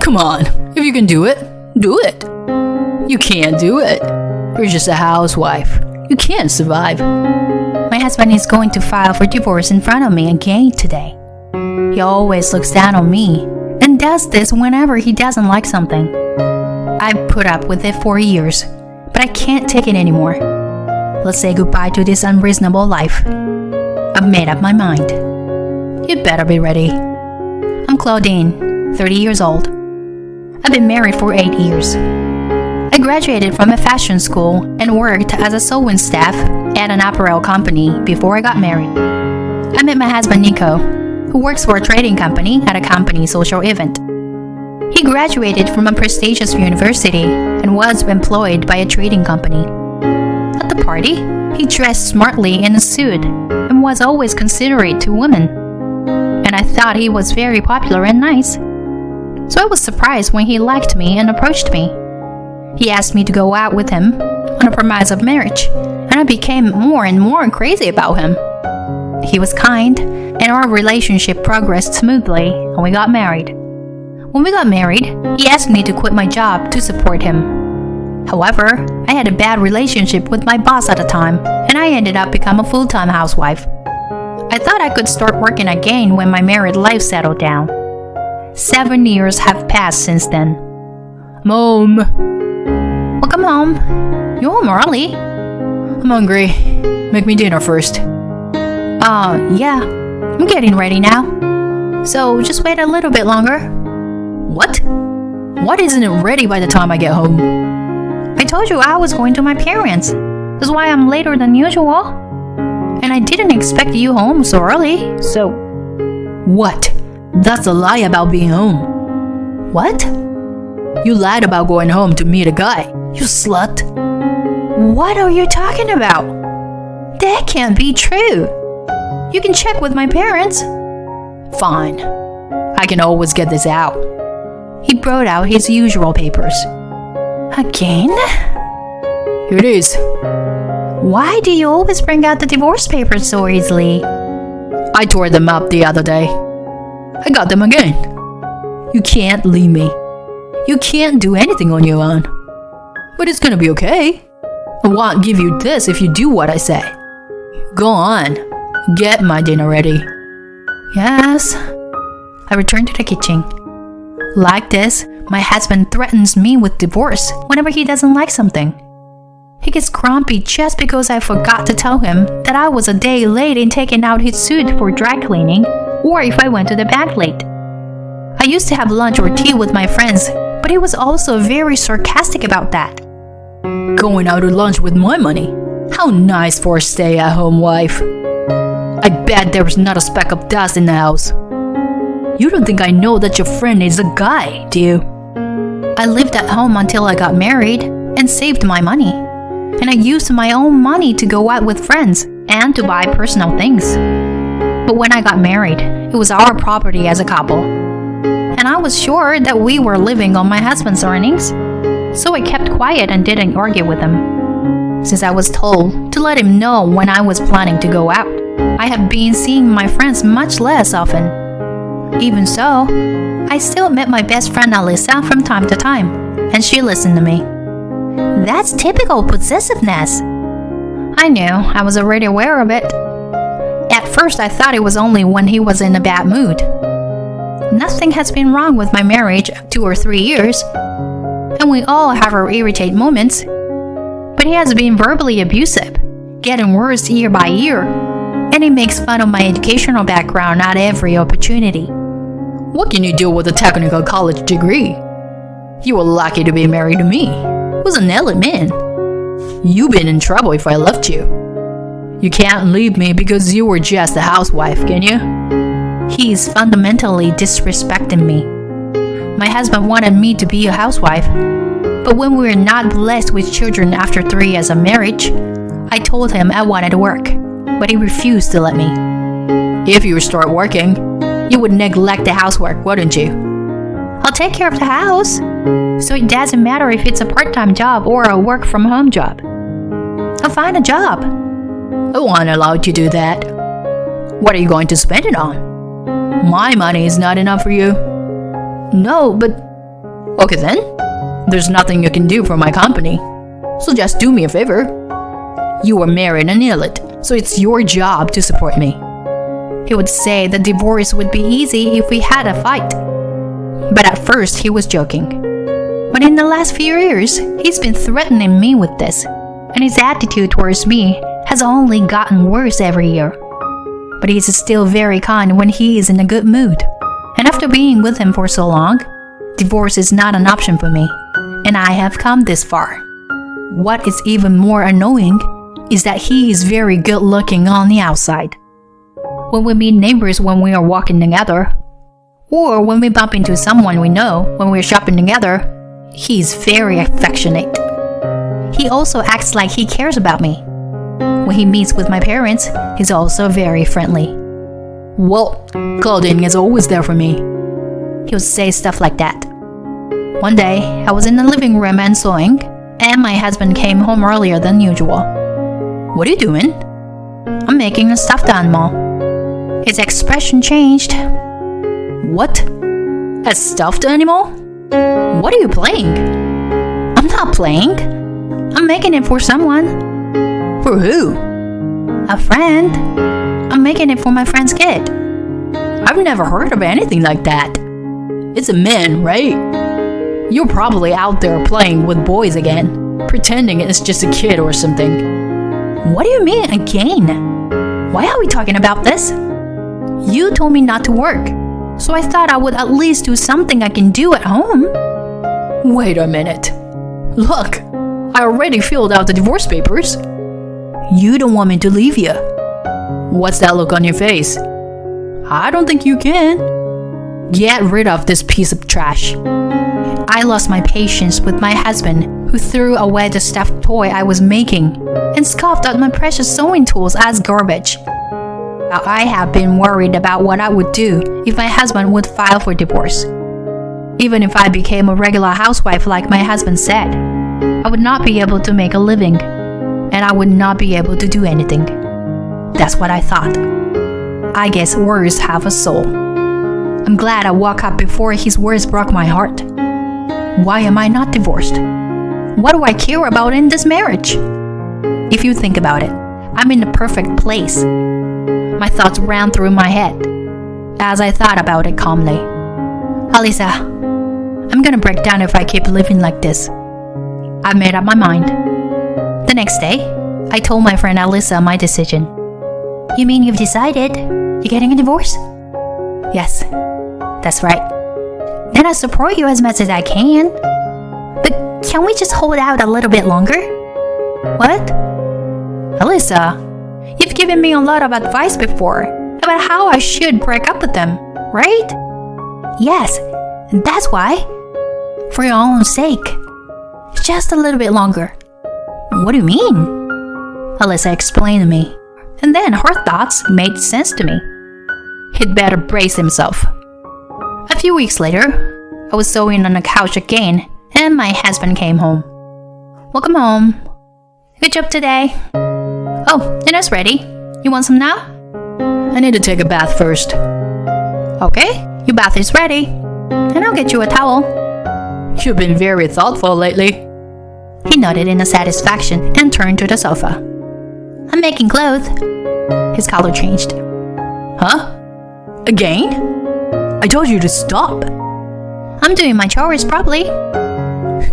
Come on, if you can do it, do it. You can't do it. You're just a housewife. You can't survive. My husband is going to file for divorce in front of me again today. He always looks down on me and does this whenever he doesn't like something. I've put up with it for years, but I can't take it anymore. Let's say goodbye to this unreasonable life. I've made up my mind. You'd better be ready. I'm Claudine, 30 years old. I've been married for 8 years. I graduated from a fashion school and worked as a sewing staff at an apparel company before I got married. I met my husband Nico, who works for a trading company at a company social event. He graduated from a prestigious university and was employed by a trading company. At the party, he dressed smartly in a suit and was always considerate to women. And I thought he was very popular and nice. So I was surprised when he liked me and approached me. He asked me to go out with him on a promise of marriage, and I became more and more crazy about him. He was kind, and our relationship progressed smoothly, and we got married. When we got married, he asked me to quit my job to support him. However, I had a bad relationship with my boss at the time, and I ended up becoming a full-time housewife. I thought I could start working again when my married life settled down. 7 years have passed since then. Mom! Welcome home. You're home early. I'm hungry. Make me dinner first. Yeah. I'm getting ready now. So just wait a little bit longer. What? What isn't it ready by the time I get home? I told you I was going to my parents. That's why I'm later than usual. And I didn't expect you home so early, so... What? That's a lie about being home. What? You lied about going home to meet a guy. You slut. What are you talking about? That can't be true. You can check with my parents. Fine. I can always get this out. He brought out his usual papers. Again? Here it is. Why do you always bring out the divorce papers so easily? I tore them up the other day. I got them again. You can't leave me. You can't do anything on your own. But it's gonna be okay. I won't give you this if you do what I say. Go on. Get my dinner ready. Yes. I returned to the kitchen. Like this, my husband threatens me with divorce whenever he doesn't like something. He gets grumpy just because I forgot to tell him that I was a day late in taking out his suit for dry cleaning, or if I went to the bank late. I used to have lunch or tea with my friends, but he was also very sarcastic about that. Going out to lunch with my money? How nice for a stay-at-home wife. I bet there was not a speck of dust in the house. You don't think I know that your friend is a guy, do you? I lived at home until I got married and saved my money. And I used my own money to go out with friends and to buy personal things. But when I got married, it was our property as a couple. And I was sure that we were living on my husband's earnings. So I kept quiet and didn't argue with him. Since I was told to let him know when I was planning to go out, I have been seeing my friends much less often. Even so, I still met my best friend Alyssa from time to time, and she listened to me. That's typical possessiveness. I knew, I was already aware of it. At first I thought it was only when he was in a bad mood. Nothing has been wrong with my marriage 2 or 3 years, and we all have our irritating moments. But he has been verbally abusive, getting worse year by year, and he makes fun of my educational background at every opportunity. What can you do with a technical college degree? You were lucky to be married to me. I was an element. You've been in trouble if I left you. You can't leave me because you were just a housewife, can you? He's fundamentally disrespecting me. My husband wanted me to be a housewife, but when we were not blessed with children after 3 years of marriage, I told him I wanted to work, but he refused to let me. If you start working, you would neglect the housework, wouldn't you? I'll take care of the house, so it doesn't matter if it's a part-time job or a work-from-home job. I'll find a job. I won't allow you to do that. What are you going to spend it on? My money is not enough for you. No, but Okay then. There's nothing you can do for my company. So just do me a favor. You are married and ill it, so it's your job to support me. He would say the divorce would be easy if we had a fight. But at first he was joking. But in the last few years, he's been threatening me with this, and his attitude towards me has only gotten worse every year. But he's still very kind when he is in a good mood. And after being with him for so long, divorce is not an option for me, and I have come this far. What is even more annoying is that he is very good looking on the outside. When we meet neighbors when we are walking together, or when we bump into someone we know when we're shopping together, he's very affectionate. He also acts like he cares about me. When he meets with my parents, he's also very friendly. Well, Claudine is always there for me. He'll say stuff like that. One day, I was in the living room and sewing, and my husband came home earlier than usual. What are you doing? I'm making a stuffed animal. His expression changed. What? A stuffed animal? What are you playing? I'm not playing. I'm making it for someone. For who? A friend. I'm making it for my friend's kid. I've never heard of anything like that. It's a man, right? You're probably out there playing with boys again, pretending it's just a kid or something. What do you mean, again? Why are we talking about this? You told me not to work, so I thought I would at least do something I can do at home. Wait a minute. Look, I already filled out the divorce papers. You don't want me to leave you. What's that look on your face? I don't think you can. Get rid of this piece of trash. I lost my patience with my husband, who threw away the stuffed toy I was making and scoffed at my precious sewing tools as garbage. I have been worried about what I would do if my husband would file for divorce. Even if I became a regular housewife like my husband said, I would not be able to make a living, and I would not be able to do anything. That's what I thought. I guess words have a soul. I'm glad I woke up before his words broke my heart. Why am I not divorced? What do I care about in this marriage? If you think about it, I'm in the perfect place. My thoughts ran through my head as I thought about it calmly. Alisa, I'm gonna break down if I keep living like this. I've made up my mind. The next day, I told my friend Alisa my decision. You mean you've decided? You're getting a divorce? Yes, that's right. Then I support you as much as I can. But can we just hold out a little bit longer? What? Alisa, you've given me a lot of advice before about how I should break up with them, right? Yes, that's why. For your own sake. Just a little bit longer. What do you mean? Alisa explained to me, and then her thoughts made sense to me. He'd better brace himself. A few weeks later, I was sewing on the couch again, and my husband came home. Welcome home. Good job today. Oh, dinner's ready. You want some now? I need to take a bath first. Okay, your bath is ready. And I'll get you a towel. You've been very thoughtful lately. He nodded in satisfaction and turned to the sofa. I'm making clothes. His color changed. Huh? Again? I told you to stop. I'm doing my chores properly.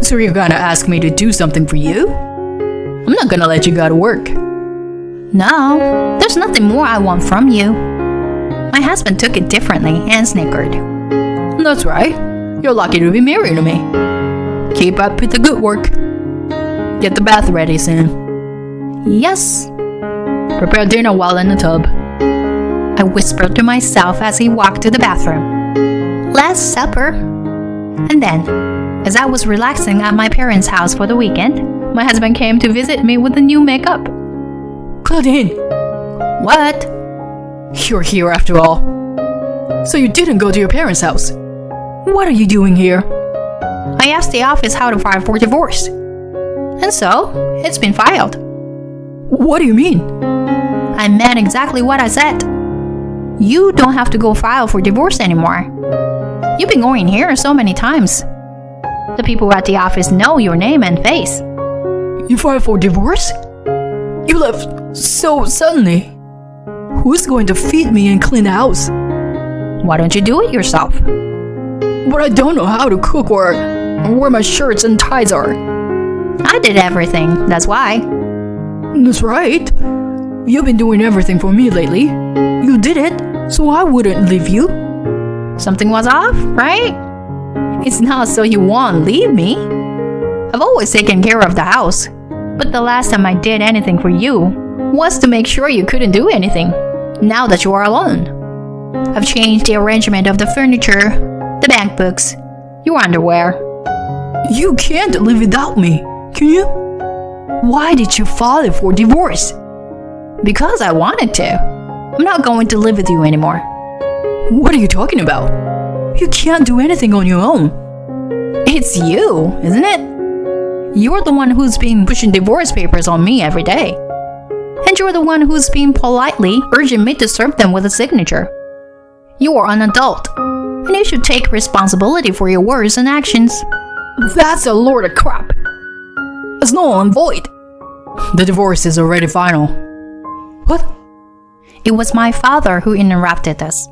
So you're gonna ask me to do something for you? I'm not gonna let you go to work. No, there's nothing more I want from you. My husband took it differently and snickered. That's right. You're lucky to be married to me. Keep up with the good work. Get the bath ready soon. Yes. Prepare dinner while in the tub. I whispered to myself as he walked to the bathroom. Last supper. And then, as I was relaxing at my parents' house for the weekend, my husband came to visit me with the new makeup. Claudine! What? You're here after all. So you didn't go to your parents' house. What are you doing here? I asked the office how to file for divorce. And so, it's been filed. What do you mean? I meant exactly what I said. You don't have to go file for divorce anymore. You've been going here so many times. The people at the office know your name and face. You filed for divorce? You left so suddenly. Who's going to feed me and clean the house? Why don't you do it yourself? But I don't know how to cook or where my shirts and ties are. I did everything, that's why. That's right. You've been doing everything for me lately. You did it, so I wouldn't leave you. Something was off, right? It's not so you won't leave me. I've always taken care of the house. But the last time I did anything for you was to make sure you couldn't do anything, now that you are alone. I've changed the arrangement of the furniture, the bank books, your underwear. You can't live without me, can you? Why did you file for divorce? Because I wanted to. I'm not going to live with you anymore. What are you talking about? You can't do anything on your own. It's you, isn't it? You're the one who's been pushing divorce papers on me every day. And you're the one who's been politely urging me to serve them with a signature. You are an adult, and you should take responsibility for your words and actions. That's a load of crap. It's null and void. The divorce is already final. What? It was my father who interrupted us.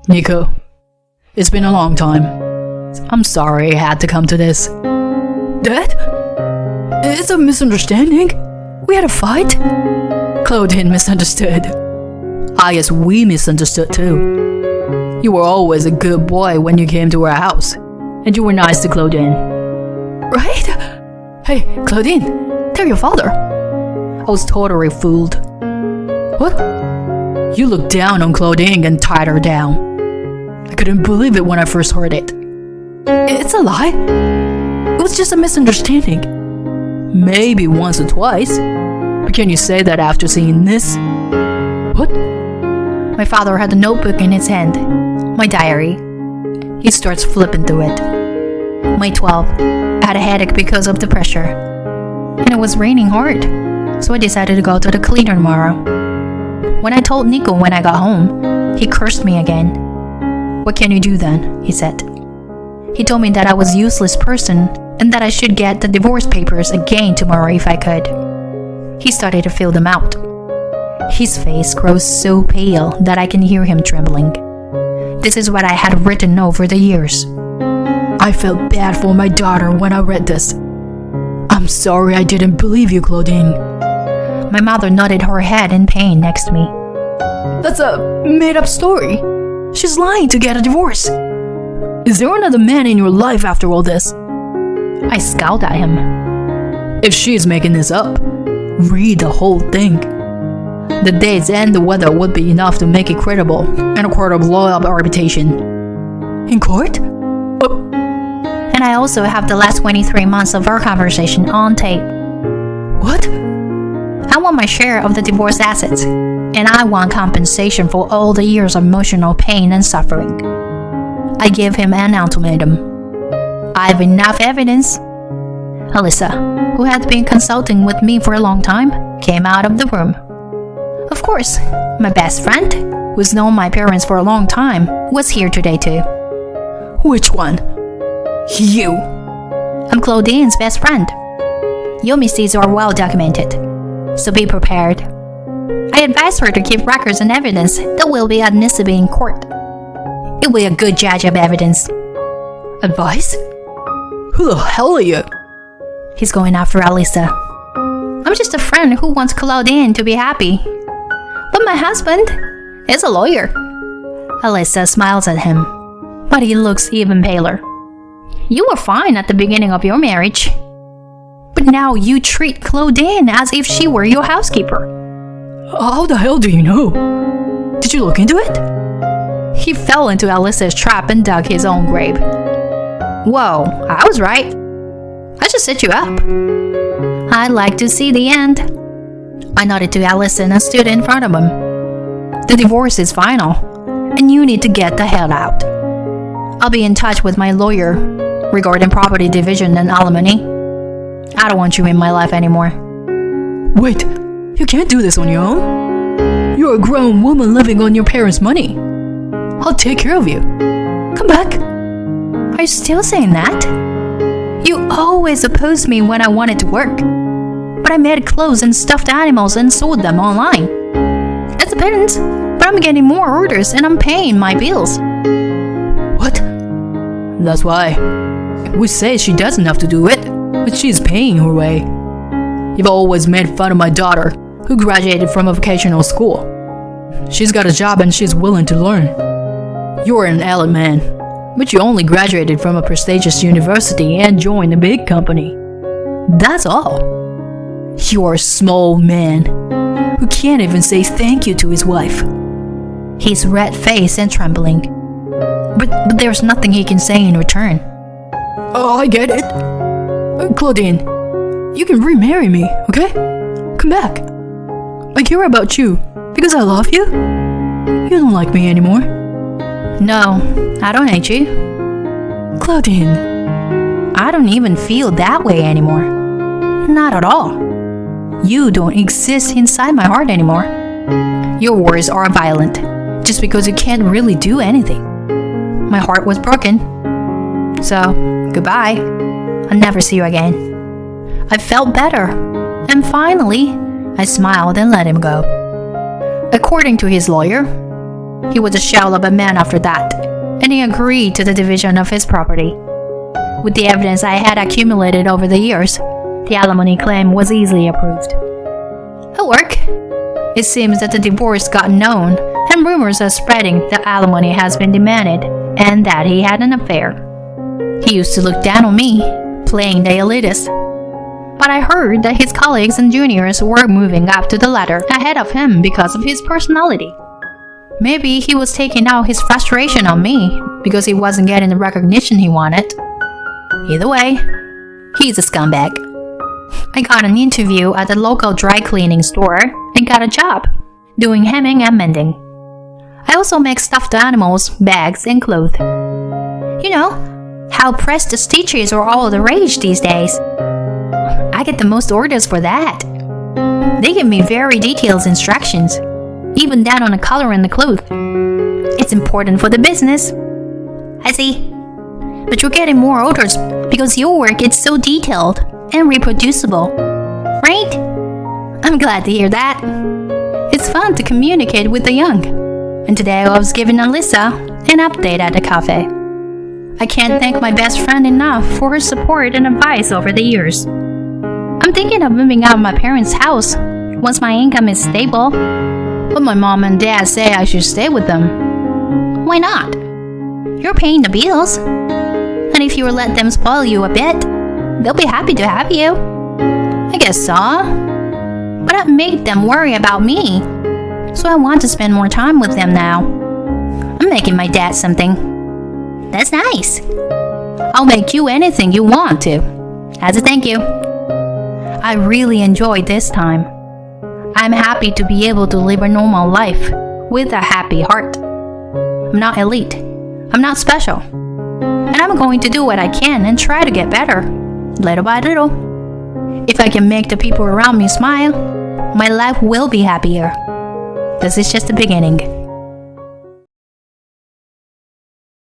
Nico, it's been a long time. I'm sorry it had to come to this. Dad? It's a misunderstanding. We had a fight. Claudine misunderstood. I guess we misunderstood too. You were always a good boy when you came to our house, and you were nice to Claudine. Right? Hey, Claudine, tell your father. I was totally fooled. What? You looked down on Claudine and tied her down. I couldn't believe it when I first heard it. It's a lie. It was just a misunderstanding. Maybe once or twice. But can you say that after seeing this? What? My father had a notebook in his hand, my diary. He starts flipping through it. May 12th, I had a headache because of the pressure. And it was raining hard, so I decided to go to the cleaner tomorrow. When I told Nico when I got home, he cursed me again. What can you do then? He said. He told me that I was a useless person and that I should get the divorce papers again tomorrow if I could. He started to fill them out. His face grows so pale that I can hear him trembling. This is what I had written over the years. I felt bad for my daughter when I read this. I'm sorry I didn't believe you, Claudine. My mother nodded her head in pain next to me. That's a made-up story. She's lying to get a divorce. Is there another man in your life after all this? I scowled at him. If she's making this up, read the whole thing. The dates and the weather would be enough to make it credible and a court of law of arbitration. In court? And I also have the last 23 months of our conversation on tape. What? I want my share of the divorce assets, and I want compensation for all the years of emotional pain and suffering. I gave him an ultimatum. I have enough evidence. Alyssa, who had been consulting with me for a long time, came out of the room. Of course, my best friend, who's known my parents for a long time, was here today too. Which one? You. I'm Claudine's best friend. Your misdeeds are well documented, so be prepared. I advise her to keep records and evidence that will be admissible in court. It will be a good judge of evidence. Advice? Who the hell are you? He's going after Alyssa. I'm just a friend who wants Claudine to be happy. But my husband is a lawyer. Alyssa smiles at him, but he looks even paler. You were fine at the beginning of your marriage. But now you treat Claudine as if she were your housekeeper. How the hell do you know? Did you look into it? He fell into Alyssa's trap and dug his own grave. Whoa, I was right. I just set you up. I'd like to see the end. I nodded to Allison and stood in front of him. The divorce is final, and you need to get the hell out. I'll be in touch with my lawyer regarding property division and alimony. I don't want you in my life anymore. Wait, you can't do this on your own. You're a grown woman living on your parents' money. I'll take care of you. Come back. Are you still saying that? You always opposed me when I wanted to work. But I made clothes and stuffed animals and sold them online. It's a pittance, but I'm getting more orders and I'm paying my bills. What? That's why. We say she doesn't have to do it, but she's paying her way. You've always made fun of my daughter, who graduated from a vocational school. She's got a job and she's willing to learn. You're an elite man, but you only graduated from a prestigious university and joined a big company. That's all. You're a small man who can't even say thank you to his wife. He's red-faced and trembling. But there's nothing he can say in return. Oh, I get it. Claudine, you can remarry me, okay? Come back. I care about you because I love you. You don't like me anymore. No, I don't hate you. Claudine, I don't even feel that way anymore. Not at all. You don't exist inside my heart anymore. Your words are violent, just because you can't really do anything. My heart was broken. So, goodbye. I'll never see you again. I felt better. And finally, I smiled and let him go. According to his lawyer, he was a shell of a man after that, and he agreed to the division of his property. With the evidence I had accumulated over the years, the alimony claim was easily approved. At work, it seems that the divorce got known, and rumors are spreading that alimony has been demanded and that he had an affair. He used to look down on me, playing the elitist. But I heard that his colleagues and juniors were moving up to the ladder ahead of him because of his personality. Maybe he was taking out his frustration on me because he wasn't getting the recognition he wanted. Either way, he's a scumbag. I got an interview at the local dry cleaning store and got a job doing hemming and mending. I also make stuffed animals, bags, and clothes. You know, how pressed stitches are all the rage these days. I get the most orders for that. They give me very detailed instructions, even down on the color in the clothes. It's important for the business. I see. But you're getting more orders because your work is so detailed and reproducible, right? I'm glad to hear that. It's fun to communicate with the young. And today I was giving Alyssa an update at the cafe. I can't thank my best friend enough for her support and advice over the years. I'm thinking of moving out of my parents' house once my income is stable. But my mom and dad say I should stay with them. Why not? You're paying the bills. And if you let them spoil you a bit, they'll be happy to have you. I guess so. But I've made them worry about me. So I want to spend more time with them now. I'm making my dad something. That's nice. I'll make you anything you want to, as a thank you. I really enjoyed this time. I'm happy to be able to live a normal life with a happy heart. I'm not elite. I'm not special. And I'm going to do what I can and try to get better, little by little. If I can make the people around me smile, my life will be happier. This is just the beginning.